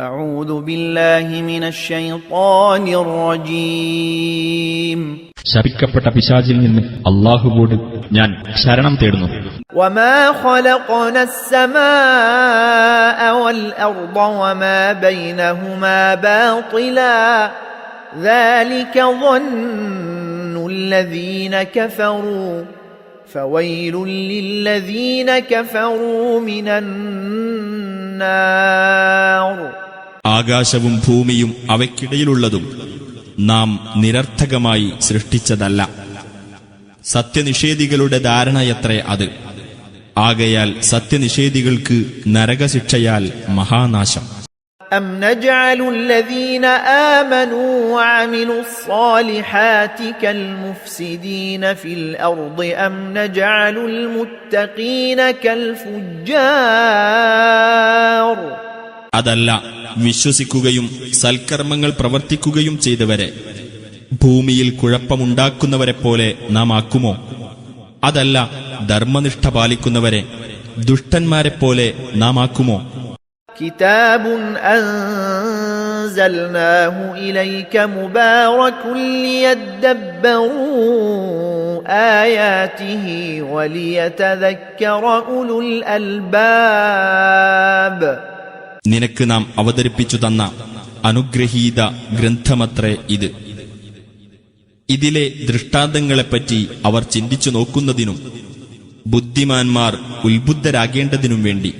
أعوذ بالله من الشيطان الرجيم ശപിക്കപ്പെട്ട പിശാചിൽ നിന്ന് അല്ലാഹുവോട് ഞാൻ ശരണം തേടുന്നു. وما خلقنا السماء والأرض وما بينهما باطلا ذلك ظن الذين كفروا فويل للذين كفروا من النار. ആകാശവും ഭൂമിയും അവയ്ക്കിടയിലുള്ളതും നാം നിരർത്ഥകമായി സൃഷ്ടിച്ചതല്ല. സത്യനിഷേധികളുടെ ധാരണയത്രേ അത്. ആകയാൽ സത്യനിഷേധികൾക്ക് നരകശിക്ഷയാൽ മഹാനാശം. أم نجعل الذين آمنوا وعملوا الصالحات كالمفسدين في الأرض أم نجعل المتقين كالفجار. അതല്ല, വിശ്വസിക്കുകയും സൽക്കർമ്മങ്ങൾ പ്രവർത്തിക്കുകയും ചെയ്തവരെ ഭൂമിയിൽ കുഴപ്പമുണ്ടാക്കുന്നവരെപ്പോലെ നാം ആക്കുമോ? അതല്ല, ധർമ്മനിഷ്ഠ പാലിക്കുന്നവരെ ദുഷ്ടന്മാരെപ്പോലെ നാം ആക്കുമോ? كتاب أنزلناه إليك مبارك ليدبروا آياته وليتذكر أولو الألباب. നിനക്ക് നാം അവതരിപ്പിച്ചു തന്ന അനുഗ്രഹീത ഗ്രന്ഥമത്രേ ഇത്. ഇതിലെ ദൃഷ്ടാന്തങ്ങളെപ്പറ്റി അവർ ചിന്തിച്ചു നോക്കുന്നതിനും ബുദ്ധിമാന്മാർ ഉത്ബുദ്ധരാകേണ്ടതിനും വേണ്ടി.